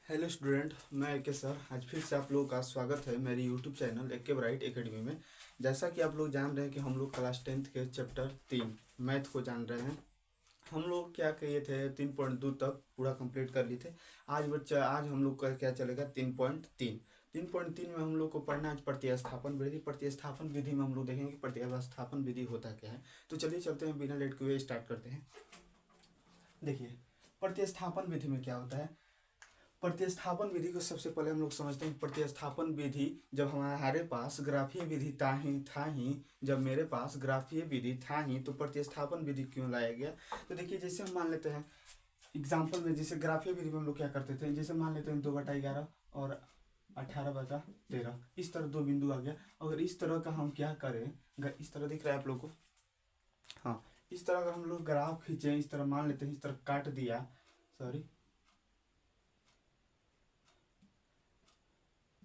Hello student, मैं के sir आज फिर से आप लोगों का स्वागत है मेरी YouTube channel AK Bright Academy में। जैसा कि आप लोग जान रहे हैं कि हम लोग क्लास 10th के चैप्टर 3 मैथ को जान रहे हैं। हम लोग क्या किए थे 3.2 तक पूरा कंप्लीट कर लिए थे। आज हम लोग का क्या चलेगा 3.3। 3.3 में हम लोग को पढ़ना है प्रतिस्थापन विधि। प्रतिस्थापन विधि में हम लोग देखेंगे कि प्रतिस्थापन विधि होता क्या है। तो चलिए चलते हैं, बिना लेट के हुए स्टार्ट करते हैं। देखिए, प्रतिस्थापन विधि में क्या होता है। प्रतिस्थापन विधि को सबसे पहले हम लोग समझते हैं। प्रतिस्थापन विधि जब हमारे पास ग्राफीय विधि था ही जब मेरे पास ग्राफीय विधि था ही तो प्रतिस्थापन विधि क्यों लाया गया। तो देखिए, जैसे हम मान लेते हैं एग्जाम्पल में, जैसे ग्राफीय विधि में हम लोग क्या करते थे, जैसे मान लेते हैं 2/11 और 18/13, इस तरह दो बिंदु आ गया। अगर इस तरह का हम क्या करें, इस तरह दिख रहा है आप लोग को। हाँ, इस तरह अगर हम लोग ग्राफ खींचे, इस तरह मान लेते हैं, इस तरह काट दिया, सॉरी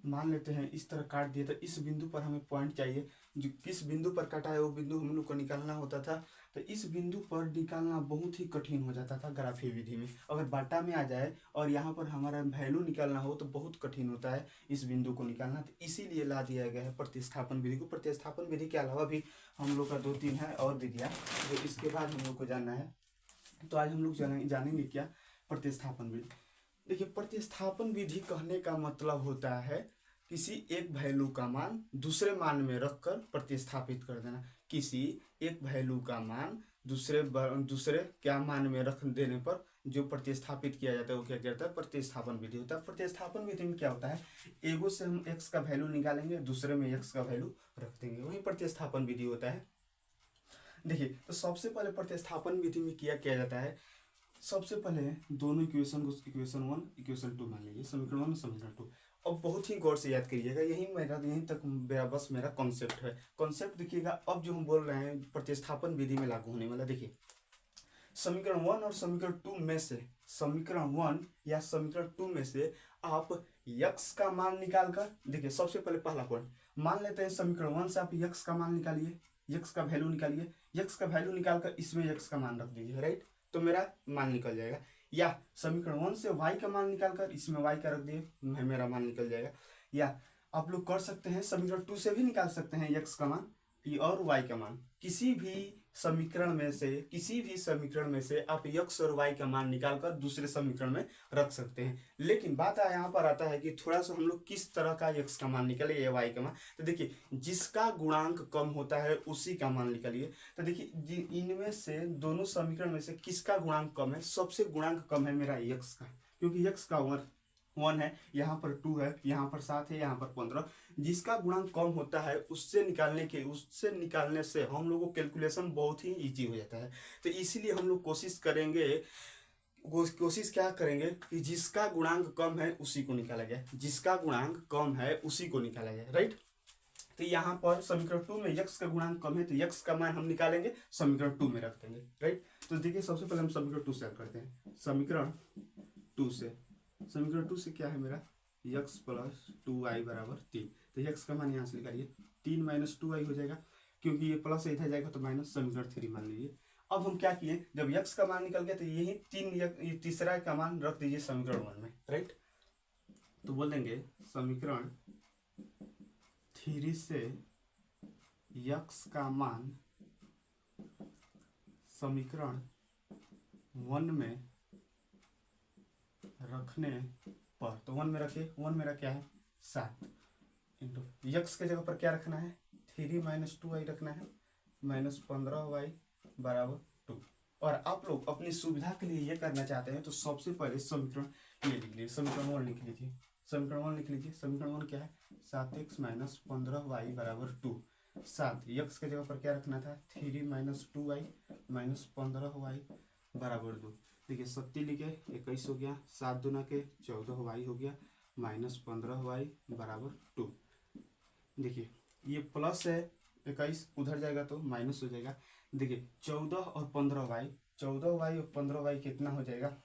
मान लेते हैं इस तरह काट दिया, तो इस बिंदु पर हमें पॉइंट चाहिए। जो किस बिंदु पर काटा है वो बिंदु हम लोग को निकालना होता था। तो इस बिंदु पर निकालना बहुत ही कठिन हो जाता था ग्राफीय विधि में। अगर बाटा में आ जाए और यहाँ पर हमारा वैल्यू निकालना हो तो बहुत कठिन होता है इस बिंदु को निकालना। तो इसीलिए ला दिया गया है प्रतिस्थापन विधि को। प्रतिस्थापन विधि के अलावा भी हम लोग का 2-3 है और विधियाँ, जो इसके बाद हम लोग को जानना है। तो आज हम लोग जानेंगे क्या प्रतिस्थापन विधि। देखिए, प्रतिस्थापन विधि कहने का मतलब होता है किसी एक वैल्यू का मान दूसरे मान में रखकर प्रतिस्थापित कर देना। किसी एक वैल्यू का मान दूसरे क्या मान में रख देने पर जो प्रतिस्थापित किया जाता है वो क्या कहता है, प्रतिस्थापन विधि होता है। प्रतिस्थापन विधि में क्या होता है, एगो से हम एक्स का वैल्यू निकालेंगे, दूसरे में एक्स का वैल्यू रख देंगे, वही प्रतिस्थापन विधि होता है। देखिए, तो सबसे पहले प्रतिस्थापन विधि में किया जाता है, सबसे पहले दोनों इक्वेशन को इक्वेशन 1 इक्वेशन 2 मान लीजिए, समीकरण 1 समीकरण 2। अब बहुत ही गौर से याद करिएगा, यहीं तक मेरा कॉन्सेप्ट है। कॉन्सेप्ट देखिएगा, अब जो हम बोल रहे हैं प्रतिस्थापन विधि में लागू होने वाला। देखिए, समीकरण 1 और समीकरण 2 में से, समीकरण 1 या समीकरण 2 में से आप यक्स का मान निकाल कर देखिए। सबसे पहले पहला पॉइंट मान लेते हैं, समीकरण 1 से आप यक्स का मान निकालिए, यक्स का वैल्यू निकालिए। यक्स का वैल्यू निकालकर इसमें यक्स का मान रख दीजिए, राइट, तो मेरा मान निकल जाएगा। या समीकरण 1 से वाई का मान निकालकर इसमें वाई का रख दिए, मेरा मान निकल जाएगा। या आप लोग कर सकते हैं समीकरण 2 से भी निकाल सकते हैं यक्स का मान और वाई का मान। किसी भी समीकरण में से आप यक्स और वाई का मान निकालकर दूसरे समीकरण में रख सकते हैं। लेकिन बात यहाँ पर आता है कि थोड़ा सा हम लोग किस तरह का यक्स का मान निकाले या वाई का मान। तो देखिए, जिसका गुणांक कम होता है उसी का मान निकालिए। तो देखिए, इनमें से दोनों समीकरण में से किसका गुणांक कम है, सबसे गुणांक कम है मेरा यक्स का, क्योंकि यक्स का 1 है, यहाँ पर 2 है, यहाँ पर 7 है, यहाँ पर 15। जिसका गुणांक कम होता है उससे निकालने से हम लोग को कैलकुलेशन बहुत ही इजी हो जाता है। तो इसीलिए हम लोग कोशिश क्या करेंगे कि जिसका गुणांक कम है उसी को निकाला जाए, जिसका गुणांक कम है उसी को निकाला जाए, राइट। तो यहाँ पर समीकरण 2 में यक्स का गुणांक कम है तो यक्स का मान हम निकालेंगे, समीकरण 2 में रख देंगे, राइट। तो देखिए, सबसे पहले हम समीकरण 2 से हल करते हैं। समीकरण 2 से क्या है मेरा, यक्स प्लस 2y बराबर 3। तो यक्स का मान यहाँ से निकालिए, 3 माइनस 2y हो जाएगा, क्योंकि ये प्लस इधर जाएगा तो माइनस, समीकरण 3 मान लीजिए। अब हम क्या किए, जब यक्स का मान निकल गया तो यही ये तीसरा का मान रख दीजिए समीकरण 1 में, राइट। तो बोल देंगे समीकरण 3 से यक्स का मान समीकरण 1 में रखने पर, तो 1 में रखिए, 1 मेरा क्या है 7 इंटू यक्स के जगह पर क्या रखना है 3 माइनस 2y रखना है, माइनस 15y बराबर 2। और आप लोग अपनी सुविधा के लिए ये करना चाहते हैं तो सबसे पहले समीकरण ये लिख लीजिए, समीकरण 1 लिख लीजिए, समीकरण 1 क्या है 7x माइनस 15y बराबर 2। 7 यक्स के जगह पर क्या रखना था 3 माइनस 2y माइनस 15y बराबर 2। देखिए, 70 लिखे 21 हो गया, 7 दूना के 14y हो गया, माइनस 15y बराबर 2। देखिए, ये प्लस है 21, उधर जाएगा तो माइनस हो जाएगा। देखिए, 14 और 15y कितना हो जाएगा,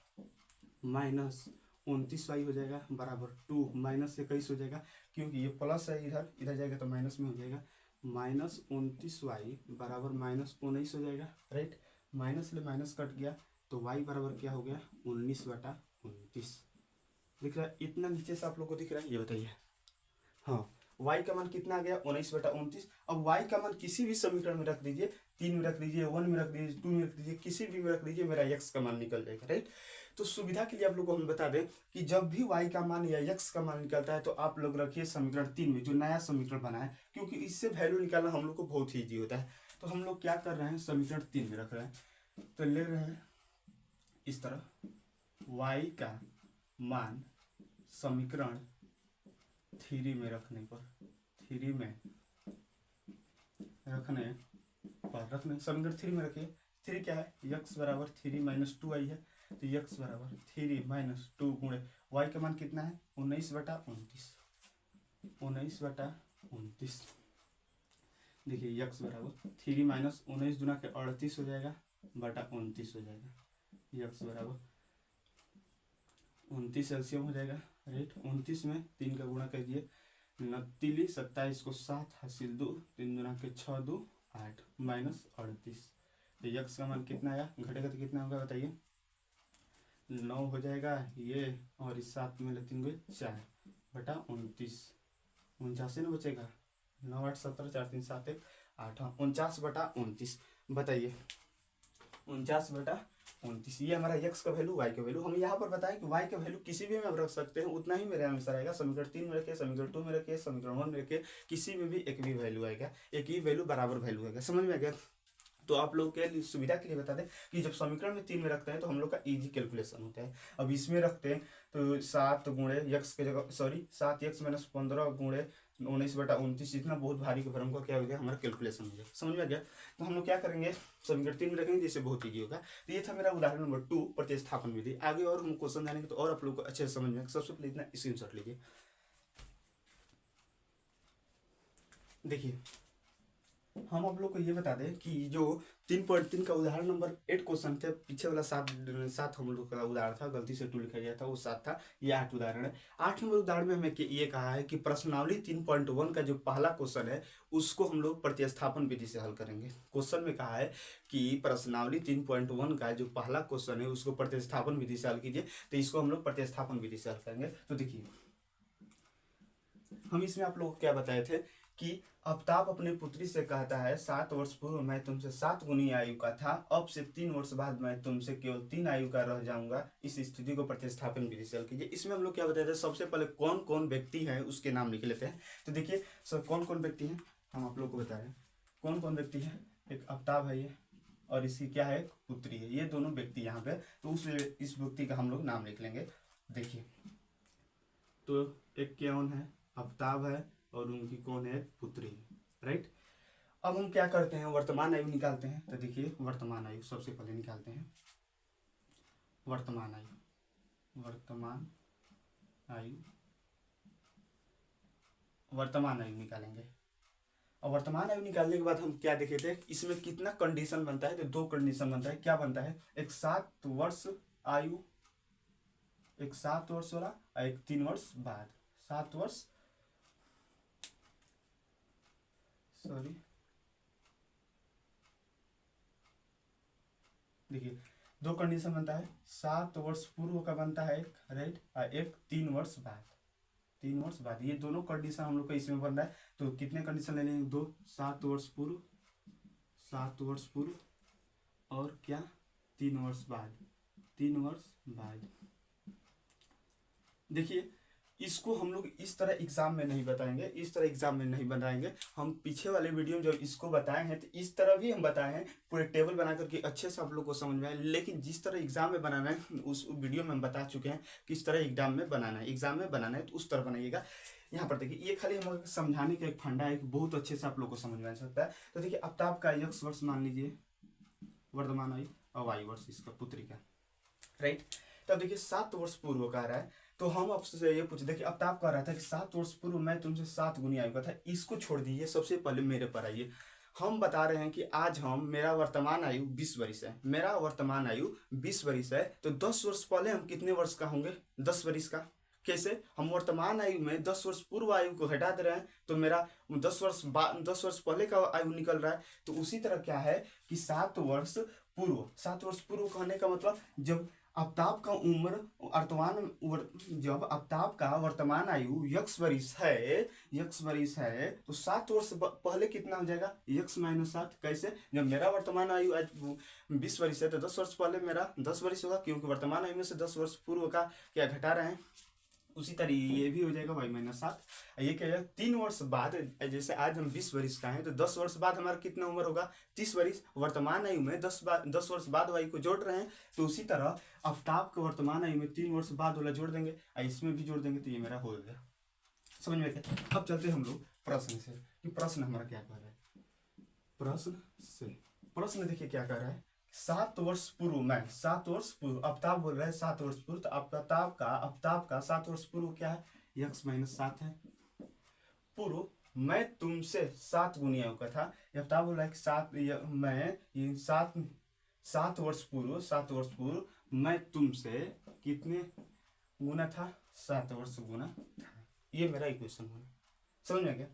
माइनस 29y हो जाएगा बराबर 2, माइनस 21 हो जाएगा, क्योंकि ये प्लस है, इधर इधर जाएगा तो माइनस में हो जाएगा। माइनस 29y बराबर माइनस 19 हो जाएगा, राइट। माइनस ले माइनस कट गया तो y बराबर क्या हो गया 19/29, दिख रहा है, इतना नीचे से आप लोग को दिख रहा है, ये बताइए। हाँ, y का मान कितना आ गया 19/29। अब y का मान किसी भी समीकरण में रख दीजिए, 3 में रख दीजिए, 1 में रख दीजिए, 2 में रख दीजिए, किसी भी में रख दीजिए, मेरा x का मान निकल जाएगा, राइट। तो सुविधा के लिए आप लोग को हम बता दें कि जब भी y का मान या x का मान निकलता है तो आप लोग रखिए समीकरण 3 में, जो नया समीकरण बना है, क्योंकि इससे वैल्यू निकालना हम लोग को बहुत ही ईजी होता है। तो हम लोग क्या कर रहे हैं, समीकरण 3 में रख रहे हैं, तो ले रहे हैं इस तरह, y का मान समीकरण 3 में रखने पर, 3 में रखने समीकरण 3 में रखिए। 3 क्या है, x बराबर 3 - 2 आई है, तो x बराबर 3 - 2 गुणे y का मान कितना है 19/29, 19/29। देखिए x बराबर 3 - 19 गुना के 38 हो जाएगा, बटा 29 हो जाएगा। x बराबर 29 एलसीएम हो जाएगा, राइट। 29 में 3 का गुणा कीजिए, 29 27 को 7 हासिल 2, 3 गुना के 6 2 8 माइनस 38। तो यक्स का मान कितना आया, घटेगा तो कितना होगा बताइए, 9 हो जाएगा ये, और इस 7 में 3 गए 4 बटा 29, 49 ना बचेगा, 9 8 17 4 3 7 1 8, हाँ 49/29। बताइए 49/29, ये हमारा x का वैल्यू, y का वैल्यू। हम यहाँ पर बताएं कि y का वैल्यू किसी भी में आप रख सकते हैं, उतना ही मेरे आंसर आएगा। समीकरण 3 में रखिए, समीकरण 2 में रखिए, समीकरण 1 में रखिए, किसी में भी एक भी वैल्यू आएगा, एक ही वैल्यू बराबर वैल्यू आएगा। समझ में आ गया। तो आप लोग के सुविधा के लिए बता दें कि जब समीकरण में 3 में रखते हैं तो हम लोग का इजी कैलकुलेशन होता है। अब इसमें रखते हैं तो 7 गुणे यक्स के जगह, सॉरी 7x - 15 गुणे 19/29, इतना बहुत भारी का भरम का क्या हो गया, हमारा कैलकुलेशन हो गया। समझ में आ गया। तो हम लोग क्या करेंगे, समीकरण 3 में रखेंगे, जिससे बहुत ईजी होगा। तो ये था मेरा उदाहरण नंबर 2, प्रतिस्थापन विधि। आगे और हम क्वेश्चन जानेंगे तो और आप लोग को अच्छे से समझ में। सबसे पहले इतना स्क्रीनशॉट लीजिए। देखिए हम आप लोग को ये बता दें कि जो 3.3 का उदाहरण नंबर 8 क्वेश्चन थे, पीछे वाला 7 हम लोग का उदाहरण था, गलती से 2 लिखा गया था, वो 7 था, ये 8 उदाहरण है। 8 नंबर उदाहरण में हमें ये कहा है कि प्रश्नावली 3.1 का जो पहला क्वेश्चन है उसको हम लोग प्रतिस्थापन विधि से हल करेंगे। क्वेश्चन में कहा है कि प्रश्नावली 3.1 का जो पहला क्वेश्चन है उसको प्रतिस्थापन विधि से हल कीजिए, तो इसको हम लोग प्रतिस्थापन विधि से हल करेंगे। तो देखिए हम इसमें आप लोग को क्या बताए थे कि अफ्ताब अपनी पुत्री से कहता है 7 वर्ष पूर्व मैं तुमसे 7 गुनी आयु का था, अब से 3 वर्ष बाद मैं तुमसे केवल 3 आयु का रह जाऊंगा, इस स्थिति को प्रतिस्थापन विधि से हल कीजिए। इसमें हम लोग क्या बताते हैं, सबसे पहले कौन कौन व्यक्ति हैं उसके नाम लिख लेते हैं। तो देखिए सर कौन कौन व्यक्ति हैं, हम आप लोग को बता रहे हैं कौन कौन व्यक्ति हैं। एक अफ्ताब है ये, और इसकी क्या है पुत्री है, ये दोनों व्यक्ति यहाँ पे। तो इस व्यक्ति का हम लोग नाम लिख लेंगे। देखिए तो एक कौन है, अफ्ताब है, और उनकी कौन है, पुत्री है, राइट। अब हम क्या करते हैं, वर्तमान आयु निकालते हैं। तो देखिए वर्तमान आयु सबसे पहले निकालते हैं, वर्तमान आयु, वर्तमान आयु, वर्तमान आयु निकालेंगे। और वर्तमान आयु निकालने के बाद हम क्या देखे थे, इसमें कितना कंडीशन बनता है, तो 2 कंडीशन बनता है। क्या बनता है, एक 7 वर्ष आयु, एक 7 वर्ष वाला, और एक 3 वर्ष बाद, 7 वर्ष, सॉरी देखिए 2 कंडीशन बनता है, 7 वर्ष पूर्व का बनता है एक, राइट, और एक 3 वर्ष बाद, 3 वर्ष बाद। ये दोनों कंडीशन हम लोग का इसमें बन रहा है। तो कितने कंडीशन ले लेंगे, 2, 7 वर्ष पूर्व, 7 वर्ष पूर्व, और क्या 3 वर्ष बाद, 3 वर्ष बाद। देखिए इसको हम लोग इस तरह एग्जाम में नहीं बताएंगे, इस तरह एग्जाम में नहीं बनाएंगे। हम पीछे वाले वीडियो में जब इसको बताए हैं तो इस तरह भी हम बताए हैं, पूरे टेबल बना करके अच्छे से आप लोग को समझ में आए। लेकिन जिस तरह एग्जाम में बनाना है उस वीडियो में हम बता चुके हैं किस तरह एग्जाम में बनाना है, एग्जाम में बनाना है तो उस तरह बनाइएगा। यहाँ पर देखिए ये खाली हम समझाने का एक फंडा है, बहुत अच्छे से आप लोग को समझ में आ सकता है। तो देखिए अफ्ताब का x वर्ष मान लीजिए वर्तमान आयु, और y वर्ष इसका पुत्री का, राइट। तब देखिए 7 वर्ष पूर्व का रहा है, तो हम आपसे ये पूछे, देखिए अफ्ताब कह रहा था कि 7 वर्ष पूर्व मैं तुमसे 7 गुनी आयु का था। इसको छोड़ दीजिए, सबसे पहले मेरे पर आइए। हम बता रहे हैं कि आज मेरा वर्तमान आयु 20 वर्ष है, मेरा वर्तमान आयु 20 वर्ष है, तो 10 वर्ष पहले हम कितने वर्ष का होंगे, 10 वर्ष का। कैसे, हम वर्तमान आयु में 10 वर्ष पूर्व आयु को हटा दे रहे हैं, तो मेरा 10 वर्ष पहले का आयु निकल रहा है। तो उसी तरह क्या है कि 7 वर्ष पूर्व, 7 वर्ष पूर्व कहने का मतलब जब आफ्ताब का उम्र जब आफ्ताब का वर्तमान आयु यक्स वर्ष है तो 7 वर्ष पहले कितना हो जाएगा, x-7। कैसे, जब मेरा वर्तमान आयु आज 20 वर्ष है तो 10 वर्ष पहले मेरा 10 वर्ष होगा, क्योंकि वर्तमान आयु में से 10 वर्ष पूर्व का क्या घटा रहे हैं। उसी तरह ये भी हो जाएगा y-7। ये क्या है, 3 वर्ष बाद, जैसे आज हम 20 वर्ष का है तो 10 वर्ष बाद हमारा कितना उम्र होगा, 30 वर्ष। वर्तमान आयु में 10 वर्ष बाद वाई को जोड़ रहे हैं, तो उसी तरह आफ्ताब के वर्तमान आयु में 3 वर्ष बाद वाला जोड़ देंगे और इसमें भी जोड़ देंगे, तो ये मेरा हो गया। समझ में क्या। अब चलते हैं हम लोग प्रश्न से कि प्रश्न हमारा क्या कह रहा है। प्रश्न देखिए क्या कह रहा है, 7 वर्ष पूर्व में, 7 वर्ष पूर्व, आफ्ताब बोल रहा है 7 वर्ष पूर्व, तो आफ्ताब का 7 वर्ष पूर्व क्या है, x-7 है। पूर्व मैं तुमसे 7 गुनी आयु का था, आफ्ताब बोल रहा है कि 7 वर्ष पूर्व मैं तुमसे कितने गुना था, 7 वर्ष गुना था। ये मेरा इक्वेशन है, समझ में गया।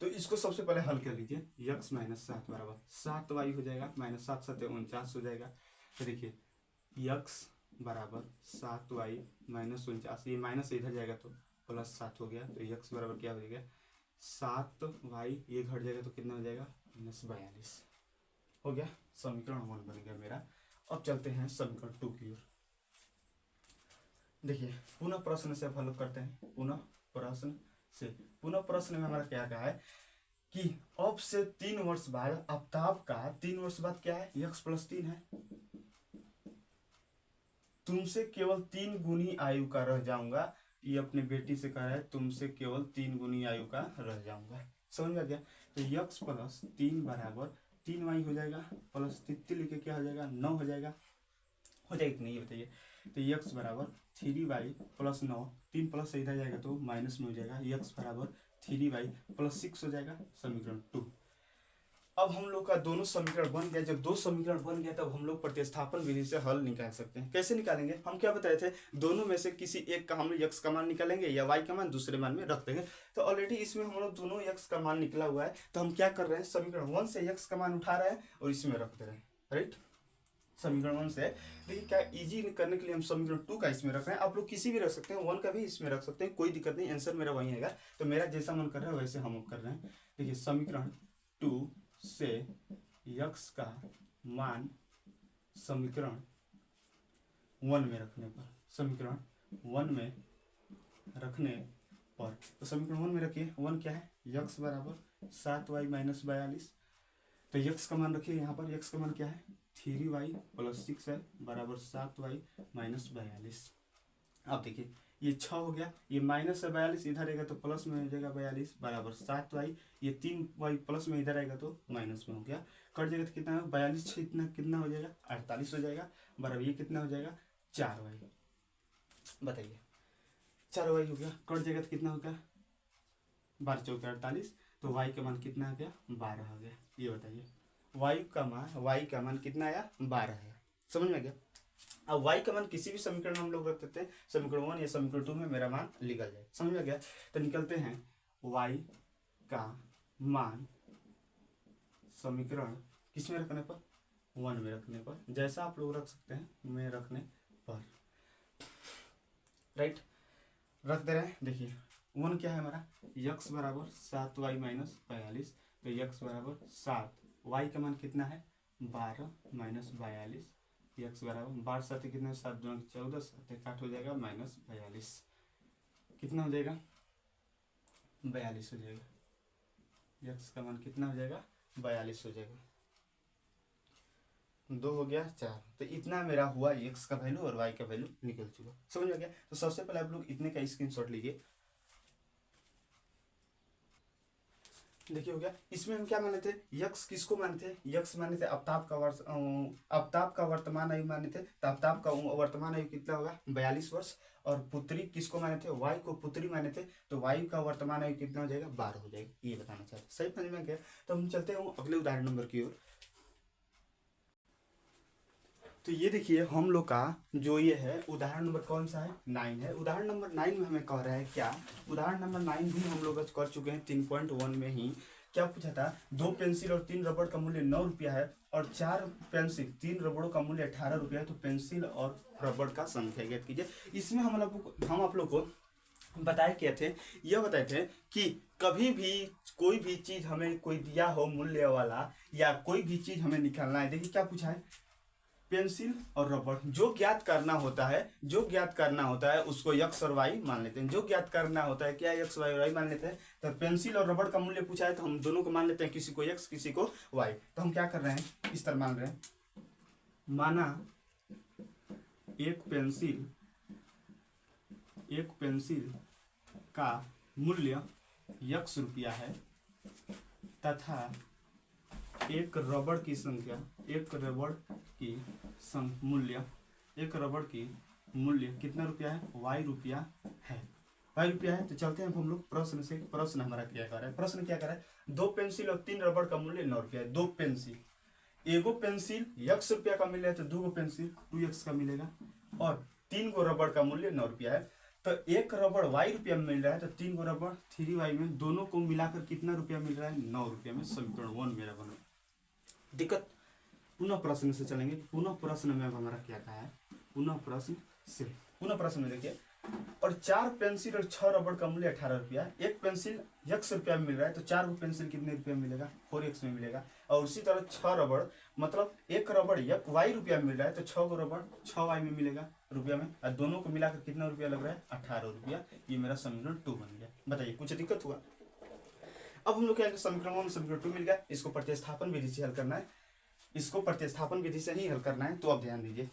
तो इसको सबसे पहले हल कर लीजिए, x-7 बराबर 7y हो जाएगा, -7 49 हो जाएगा। तो देखिए x बराबर 7y -49, ये माइनस इधर जाएगा तो +7 हो गया, तो x बराबर क्या हो जाएगा 7y, ये घट जाएगा तो कितना हो जाएगा -42 हो गया। समीकरण 1 बन गया मेरा। अब चलते हैं समीकरण 2 की ओर। देखिए पुनः प्रश्न से हल करते हैं, पुनः प्रश्न में हमारा क्या कहा है कि अब से 3 वर्ष बाद आफ्ताब का 3 वर्ष बाद क्या है, x+3 है। तुमसे केवल 3 गुनी आयु का रह जाऊंगा, ये अपने बेटी से कह रहा है, तुमसे केवल 3 गुनी आयु का रह जाऊंगा। समझ में गया। तो x+3 बराबर 3y हो जाएगा, प्लस 3 लिखे क्या हो जाएगा 9 हो जाएगा, हो जाएगा कि नहीं बताइए। तो x बराबर 3y + 9, 3 प्लस से इधर जाएगा तो माइनस में हो जाएगा, x बराबर 3y + 6 हो जाएगा। समीकरण 2। अब हम लोग का दोनों समीकरण बन गया। जब 2 समीकरण बन गया तब हम लोग प्रतिस्थापन विधि से हल निकाल सकते हैं। कैसे निकालेंगे, हम क्या बताए थे, दोनों में से किसी एक का हम लोग x का मान निकालेंगे या y का मान दूसरे मान में रख देंगे। तो ऑलरेडी इसमें हम लोग दोनों x का मान निकला हुआ है, तो हम क्या कर रहे हैं, समीकरण 1 से x का मान उठा रहे हैं और इसमें रख दे रहे हैं। राइट, समीकरण 1 से देखिए क्या इजी करने के लिए हम समीकरण 2 का इसमें रख रहे हैं। आप लोग किसी भी रख सकते हैं, 1 का भी इसमें रख सकते हैं, कोई दिक्कत नहीं, आंसर मेरा वही आएगा। तो मेरा जैसा मन कर रहा है वैसे हम कर रहे हैं। देखिए समीकरण 2 से x का मान समीकरण 1 में रखने पर, समीकरण 1 में रखने पर, तो समीकरण 1 में रखिए, 1 क्या है, x बराबर 7y - 42। तो x का मान रखिए, यहाँ पर x का मान क्या है 3y + 6 है बराबर 7y - 42। अब देखिए ये 6 हो गया, ये माइनस से 42 इधर आएगा तो प्लस में हो जाएगा 42 बराबर 7y, ये 3y प्लस में इधर आएगा तो माइनस में हो गया, कट जाएगा तो कितना है 42 6 कितना हो जाएगा 48 हो जाएगा बराबर ये कितना हो जाएगा 4y। बताइए 4y हो गया, कट जाएगा तो कितना हो गया 12 चौके 48, तो y का मान कितना आ गया 12 आ गया। ये बताइए y का मान कितना आया 12 है। समझ में गया। अब y का मान किसी भी समीकरण में हम लोग रख देते हैं, समीकरण 1 या समीकरण 2 में मेरा मान निकल जाए। समझ में गया। तो निकलते हैं y का मान समीकरण किस में रखने पर 1 में रखने पर, जैसा आप लोग रख सकते हैं में रखने पर। राइट, रख दे रहे हैं। देखिए 1 क्या है हमारा x बराबर 7y - 42, तो x बराबर 7, y का मान कितना है 12 - 42, x बराबर 12 7 कितना है 7 2 14 7 काट हो जाएगा -42, कितना हो जाएगा 42 हो जाएगा। x का मान कितना हो जाएगा 42 हो जाएगा। 2 हो गया 4, तो इतना मेरा हुआ x का वैल्यू और y का वैल्यू निकल चुका। समझ में गया। तो सबसे पहले आप लोग इतने का स्क्रीनशॉट लीजिए। देखिए हो गया। इसमें हम क्या माने थे, यक्स किसको माने थे, यक्स माने थे आफ्ताब का वर्तमान आयु माने थे। तो आफ्ताब का वर्तमान आयु कितना होगा 42 वर्ष, और पुत्री किसको माने थे, वाई को पुत्री माने थे, तो वाई का वर्तमान आयु कितना हो जाएगा 12 हो जाएगा। ये बताना चाहते, सही समझ में गया। तो हम चलते हैं अगले उदाहरण नंबर की ओर। तो ये देखिए हम लोग का जो ये है उदाहरण नंबर कौन सा है 9 है। उदाहरण नंबर 9 में हमें कह रहा है क्या, उदाहरण नंबर 9 भी हम लोग कर चुके हैं 3.1 में ही। क्या पूछा था, 2 पेंसिल और 3 रबड़ का मूल्य 9 रुपया है और 4 पेंसिल 3 रबड़ों का मूल्य 18 रुपया है, तो पेंसिल और रबड़ का संख्या ज्ञात कीजिए। इसमें हम आप लोग को बताए क्या थे, यह बताए थे कि कभी भी कोई भी चीज हमें कोई दिया हो मूल्य वाला या कोई भी चीज हमें निकालना है, देखिए क्या पूछा है, पेंसिल और रबड़, जो ज्ञात करना होता है उसको x और y मान लेते हैं, जो ज्ञात करना होता है क्या x y और y मान लेते हैं। तो पेंसिल और रबड़ का मूल्य पूछा है तो हम दोनों को मान लेते हैं, किसी को x किसी को y। तो हम क्या कर रहे हैं, इस तरह मान रहे हैं, माना एक पेंसिल का मूल्य x रुपया है तथा एक रबड़ की मूल्य कितना रुपया है, y रुपया है। तो चलते हैं हम लोग प्रश्न से। प्रश्न हमारा क्या कर रहा है, प्रश्न क्या कर रहा है, 2 पेंसिल और 3 रबड़ का मूल्य 9 रुपया है। 2 पेंसिल, एगो पेंसिल x रुपया का मिलेगा तो 2 गो पेंसिल 2x का मिलेगा और 3 गो रबड़ का मूल्य 9 रुपया है। तो एक रबड़ y रुपया में मिल रहा है तो 3 गो रबड़ 3y में, दोनों को मिलाकर कितना रुपया मिल रहा है, 9 रुपया में। समीकरण 1 मेरा बना। दिक्कत पुनः प्रश्न से चलेंगे। पुनः प्रश्न में हमारा क्या कहा है, पुनः प्रश्न में देखिए, और 4 पेंसिल और 6 रबड़ का मूल्य 18 रुपया। एक पेंसिल x रुपया में मिल रहा है तो 4 गो पेंसिल कितने रुपया में मिलेगा, 4x में मिलेगा। और उसी तरह 6 रबड़, मतलब एक रबड़ y रुपया में मिल रहा है तो 6 गो रबड़ 6y में मिलेगा रुपया में, और दोनों को मिलाकर कितना रुपया लग रहा है, 18 रुपया। ये मेरा समीकरण 2 बन गया। बताइए कुछ दिक्कत हुआ। अब हम लोग क्या, समीकरण 1 समीकरण 2 मिल गया, इसको प्रतिस्थापन विधि से हल करना है, ही हल करना है। तो अब ध्यान दीजिए,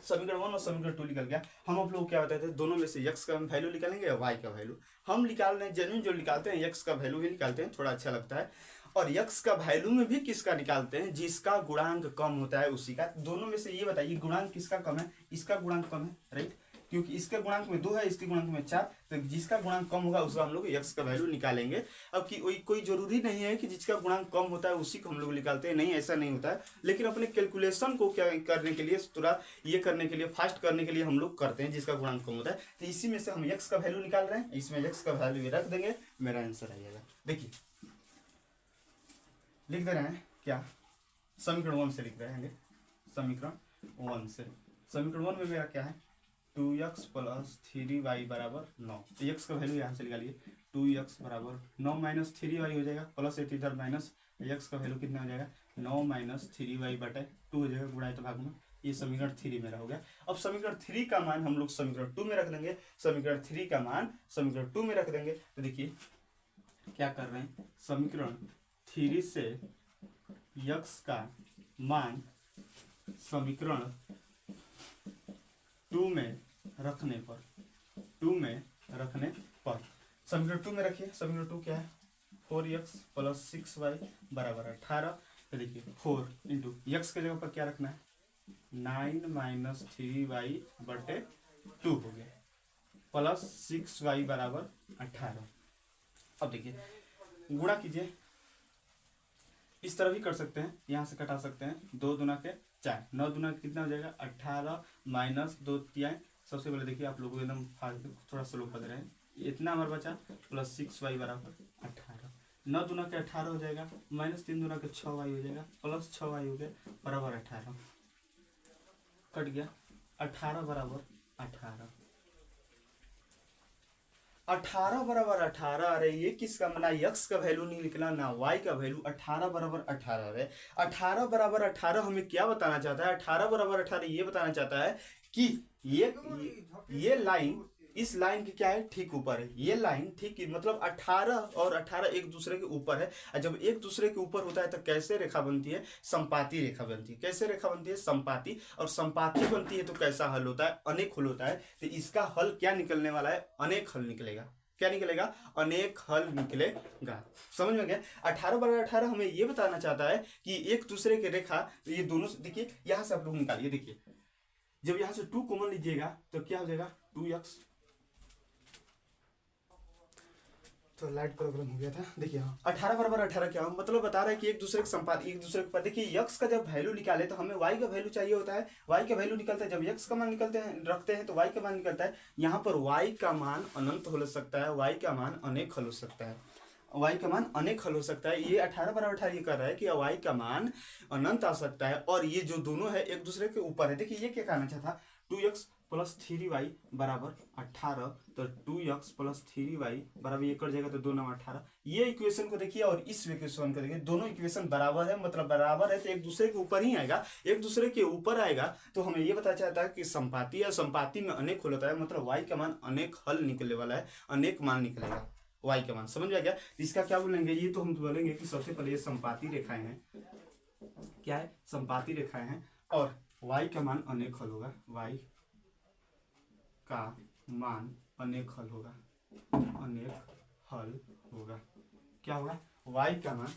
समीकरण 1 और समीकरण 2 निकल गया। हम आप लोग क्या बताते हैं, दोनों में से x का वैल्यू निकालेंगे या y का वैल्यू। हम निकाल रहे हैं जेन्युइन जो निकालते हैं x का वैल्यू ही निकालते हैं, थोड़ा अच्छा लगता है। और x का वैल्यू में भी किसका निकालते हैं, जिसका गुणांक कम होता है उसी का। दोनों में से ये बताइए गुणांक किसका कम है, इसका गुणांक कम है, राइट, क्योंकि इसके गुणांक में 2 है, इसके गुणांक में 4, तो जिसका गुणांक कम होगा उसका हम लोग x का वैल्यू निकालेंगे। अब कि कोई जरूरी नहीं है कि जिसका गुणांक कम होता है उसी को हम लोग निकालते हैं, नहीं, ऐसा नहीं होता है। लेकिन अपने कैलकुलेशन को क्या करने के लिए, थोड़ा ये करने के लिए, फास्ट करने के लिए हम लोग करते हैं जिसका गुणांक कम होता है। तो इसी में से हम x का वैल्यू निकाल रहे हैं, इसमें x का वैल्यू रख देंगे, मेरा आंसर आएगा। देखिए लिख दे रहे हैं क्या, समीकरण 1 से लिख रहे हैं, समीकरण 1 से। समीकरण 1 में मेरा क्या है, 2x प्लस 3y बराबर 9। तो x का वैल्यू यहाँ से निकालिए, 2x बराबर 9 माइनस 3y हो जाएगा, प्लस इधर माइनस, x का वैल्यू कितना हो जाएगा, 9 माइनस 3y बटे 2 हो जाएगा, गुणा तो भाग में। ये समीकरण 3 मेरा हो गया। अब समीकरण 3 का मान हम लोग समीकरण 2 में रख देंगे, समीकरण 3 का मान समीकरण 2 में रख देंगे। तो देखिए क्या कर रहे हैं, समीकरण 3 से x का मान समीकरण 2 में रखने पर समीकरण 2 में रखिए। समीकरण 2 क्या है, 4x प्लस 6y बराबर 18। तो देखिए 4 इंटू x के जगह पर क्या रखना है, 9 माइनस 3y बटे 2 हो गया, प्लस 6y बराबर 18। अब देखिए गुणा कीजिए, इस तरह भी कर सकते हैं, यहाँ से कटा सकते हैं, 2 दूना के 4, 9 दूना कितना हो जाएगा, 18 माइनस 2 तिहाई। सबसे पहले देखिए आप लोग एकदम थोड़ा स्लो पढ़ रहे हैं, इतना हमारा बचा, प्लस 6y बराबर 18। 9 दूना के 18 हो जाएगा, माइनस 3 दूना के 6y हो जाएगा, प्लस 6y हो गया बराबर 18, कट गया, 18 बराबर 18, 18 बराबर 18। अरे ये किसका, ना x का वैल्यू नहीं निकला ना y का वैल्यू, 18 बराबर 18 है। 18 बराबर 18 हमें क्या बताना चाहता है, 18 बराबर 18 ये बताना चाहता है कि ये लाइन, इस लाइन के क्या है, ठीक ऊपर है। ये लाइन ठीक, मतलब 18 और 18 एक दूसरे के ऊपर है। और जब एक दूसरे के ऊपर होता है तो कैसे रेखा बनती है, संपाती रेखा बनती है। कैसे रेखा बनती है, संपाती। और संपाती बनती है तो कैसा हल होता है, अनेक हल होता है। तो इसका हल क्या निकलने वाला है, अनेक हल निकलेगा। क्या निकलेगा, अनेक हल निकलेगा। समझ में गया। 18 बराबर 18 हमें ये बताना चाहता है कि एक दूसरे के रेखा, ये दोनों, देखिए यहां से आप लोग निकालिए, देखिए जब यहां से 2 कॉमन लीजिएगा तो क्या हो जाएगा, 2x। तो लाइट प्रॉब्लम हो गया था। देखिए 18 बराबर 18 क्या मतलब बता रहा है कि एक दूसरे के संपात, एक दूसरे के पर। देखिए x का जब वैल्यू निकाले तो हमें y का वैल्यू चाहिए होता है, y का वैल्यू निकलता है जब x का मान निकलते हैं, रखते हैं तो y का मान निकलता है। यहाँ पर y का मान अनंत हो सकता है, y का मान अनेक हो सकता है। y का मान अनेक हल हो सकता है। ये 18/18 ये कर रहा है कि y का मान अनंत आ सकता है और ये जो दोनों है एक दूसरे के ऊपर है। देखिए ये क्या कहना चाहता, 2x + 3y = 18, तो 2x + 3y बराबर ये कट जाएगा तो 2 9 18। ये इक्वेशन को देखिए और इस इक्वेशन को देखिए, दोनों इक्वेशन बराबर है, मतलब बराबर है तो एक दूसरे के ऊपर ही आएगा। एक दूसरे के ऊपर आएगा तो हमें ये पता चलता है कि संपाती या संपाती में अनेक हल होता है, मतलब y का मान अनेक हल निकलने वाला है, अनेक मान निकलेगा y का मान। समझ में आ गया? इसका क्या बोलेंगे, ये तो हम बोलेंगे कि सबसे पहले ये संपाती रेखाएं हैं, क्या है, संपाती रेखाएं हैं और y का मान अनेक हल होगा, y का मान अनेक हल होगा, अनेक हल होगा। क्या होगा, y का मान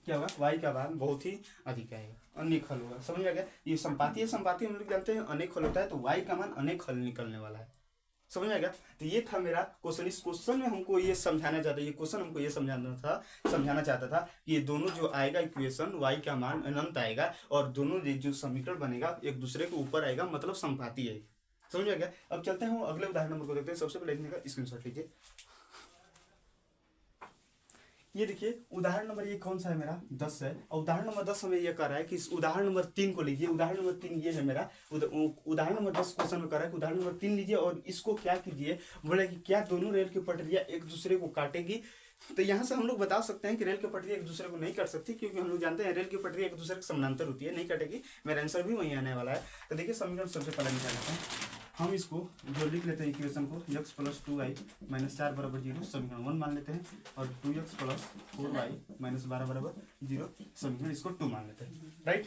क्या होगा, y का मान बहुत ही अधिक आएगा, अनेक हल होगा। समझ आ गया? ये संपाती है, संपाती हम लोग जानते हैं अनेक हल होता है, तो y का मान अनेक हल निकलने वाला है। समझ में आ गया? तो ये था मेरा क्वेश्चन। इस क्वेश्चन में हमको ये समझाना चाहता है, ये क्वेश्चन हमको ये समझाना चाहता था कि ये दोनों जो आएगा इक्वेशन, y का मान अनंत आएगा और दोनों जो समीकरण बनेगा एक दूसरे के ऊपर आएगा, मतलब संपाती आएगी। समझ में आ गया? अब चलते हैं अगले उदाहरण नंबर को देखते हैं। सबसे पहले लिखने का स्क्रीनशॉट लीजिए। ये देखिए उदाहरण नंबर ये कौन सा है, मेरा 10 है और उदाहरण नंबर 10 हमें ये कर रहा है कि इस उदाहरण नंबर 3 को लीजिए। उदाहरण नंबर 3 ये है मेरा उदाहरण नंबर 10 क्वेश्चन में कर रहा है कि उदाहरण नंबर 3 लीजिए और इसको क्या कीजिए, बोले कि क्या दोनों रेल की पटरियां एक दूसरे को काटेगी। तो यहाँ से हम लोग बता सकते हैं कि रेल की पटरियां एक दूसरे को नहीं काट सकती, क्योंकि हम लोग जानते हैं रेल की पटरियां एक दूसरे के समानांतर होती है, नहीं काटेगी। मेरा आंसर भी वही आने वाला है। तो देखिए समीकरण सबसे पहले निकालते हैं हम, इसको जो लिख लेते हैं इक्वेशन को, x + 2y - 4 = 0 समीकरण 1 मान लेते हैं और 2x + 4y - 12 = 0 समीकरण इसको 2 मान लेते हैं, राइट।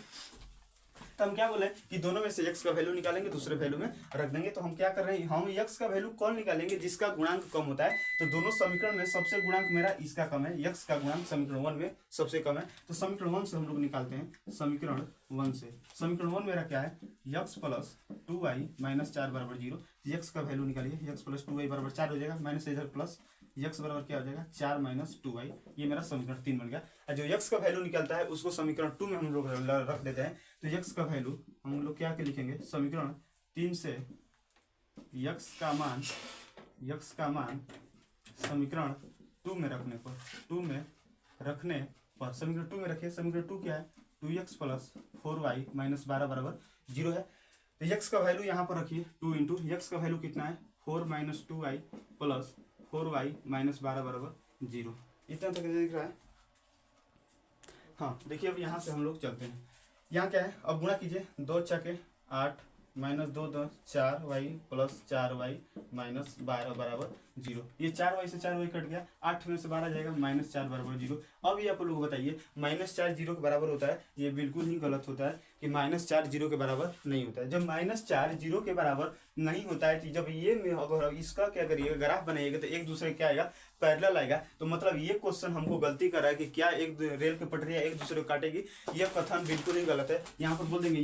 तो हम क्या बोले कि दोनों में से x का वैल्यू निकालेंगे, दूसरे वैल्यू में रख देंगे। तो हम क्या कर रहे हैं, हम x का वैल्यू कौन निकालेंगे, जिसका गुणांक कम होता है। तो दोनों समीकरण में सबसे गुणांक मेरा इसका कम है, x का गुणांक समीकरण 1 में सबसे कम है। तो समीकरण 1 से हम लोग निकालते हैं, समीकरण 1 से। समीकरण 1 मेरा क्या है, x + 2y - 4 = 0। x का वैल्यू निकालिए, x + 2y = 4 हो जाएगा, माइनस इधर प्लस x बराबर क्या हो जाएगा 4 - 2y। ये मेरा समीकरण 3 बन गया। और जो x का वैल्यू निकलता है उसको समीकरण 2 में हम लोग रख देते हैं। तो x का वैल्यू हम लोग क्या के लिखेंगे, समीकरण 3 से x का मान समीकरण 2 में रखने पर समीकरण 2 में रखिए। समीकरण 2 क्या है, 2x + 4y - 12 = 0 है। तो x का वैल्यू यहाँ पर रखिए 2 × x का वैल्यू कितना है, 4 - 2y + 4y - 12 = 0। इतना तक दिख रहा है। हाँ देखिए अब यहाँ से हम लोग चलते हैं। यहाँ क्या है, अब गुणा कीजिए, 2 × 6 = 8 - 2 × 10 4y + 4y - 12 = 0। ये 4y से 4y कट गया, 8 में से 12 जाएगा, -4 = 0। अब ये आप लोग बताइए, -4 0 के बराबर होता है, ये बिल्कुल ही गलत होता है कि -4 0 के बराबर नहीं होता है। जब -4 0 के बराबर नहीं होता है, तो जब ये अगर इसका क्या करिएगा, ग्राफ बनाइएगा तो एक दूसरे क्या आएगा, पैरेलल आएगा। तो मतलब ये क्वेश्चन हमको गलती कर रहा है कि क्या एक रेल की पटरियां एक दूसरे को काटेगी। यह कथन बिल्कुल ही गलत है। यहाँ पर बोल देंगे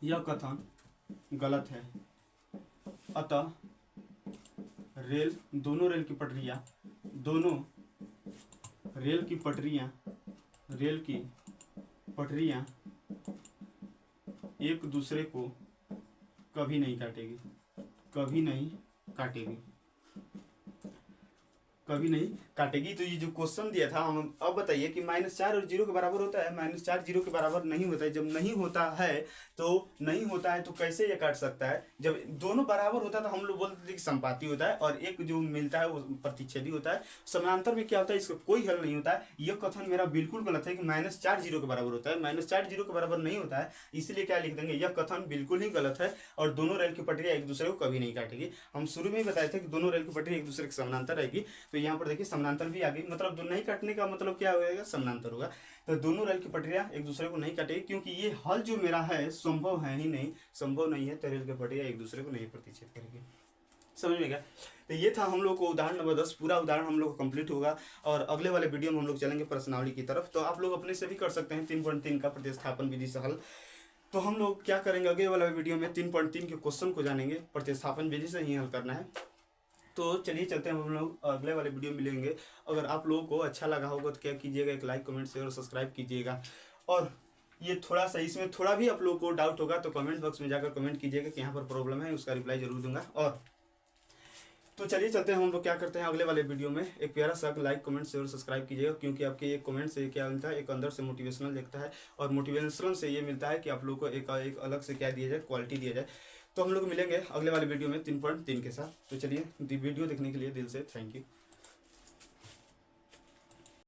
यह कथन गलत है। अतः दोनों रेल की पटरियां एक दूसरे को कभी नहीं काटेगी। तो ये जो क्वेश्चन दिया था, हम अब बताइए कि -4 और 0 के बराबर होता है, -4 0 के बराबर नहीं होता है। जब नहीं होता है तो कैसे ये काट सकता है। जब दोनों बराबर होता है तो हम लोग बोलते थे कि संपाती होता है और एक जो मिलता है वो प्रतिच्छेदी होता है। समानांतर में क्या होता है, इसका कोई हल नहीं होता है। यह कथन मेरा बिल्कुल गलत है कि -4 0 के बराबर होता है। -4 0 के बराबर नहीं होता है, इसलिए क्या लिख देंगे, यह कथन बिल्कुल ही गलत है और दोनों रेल की पटरियां एक दूसरे को कभी नहीं काटेगी। हम शुरू में ही बताए थे कि दोनों रेल की पटरियां एक दूसरे के समानांतर रहेगी। तो यहाँ पर देखिए समानांतर भी आ गई, मतलब नहीं काटने का मतलब क्या होगा, समानांतर होगा। तो दोनों रेल की पटरियां एक दूसरे को नहीं काटेगी, क्योंकि ये हल जो मेरा है संभव नहीं है। तो रेल की पटरियां एक दूसरे को नहीं प्रतिच्छेद करेगी। समझ में गया? तो ये था हम लोग को उदाहरण नंबर 10। पूरा उदाहरण हम लोग को कंप्लीट होगा और अगले वाले वीडियो में हम लोग चलेंगे प्रश्नावली की तरफ। तो आप लोग अपने से भी कर सकते हैं 3.3 का प्रतिस्थापन विधि से हल। तो हम लोग क्या करेंगे, अगले वाले वीडियो में 3.3 के क्वेश्चन को जानेंगे, प्रतिस्थापन विधि से ही हल करना है। तो चलिए चलते हैं, हम लोग अगले वाले वीडियो मिलेंगे। अगर आप लोगों को अच्छा लगा होगा तो क्या कीजिएगा, एक लाइक कमेंट शेयर और सब्सक्राइब कीजिएगा। और ये थोड़ा सा इसमें थोड़ा भी आप लोगों को डाउट होगा तो कमेंट बॉक्स में जाकर कमेंट कीजिएगा कि यहाँ पर प्रॉब्लम है, उसका रिप्लाई जरूर दूंगा। और तो चलिए चलते हैं, हम लोग क्या करते हैं अगले वाले वीडियो में। एक प्यारा सा लाइक कमेंट शेयर सब्सक्राइब कीजिएगा, क्योंकि आपके एक कमेंट से क्या मिलता है, एक अंदर से मोटिवेशनल लगता है, और मोटिवेशनल से ये मिलता है कि आप लोग को एक अलग से क्या दिया जाए, क्वालिटी दिया जाए। तो हम लोग मिलेंगे अगले वाले वीडियो में 3.3 के साथ। तो चलिए वीडियो देखने के लिए दिल से थैंक यू।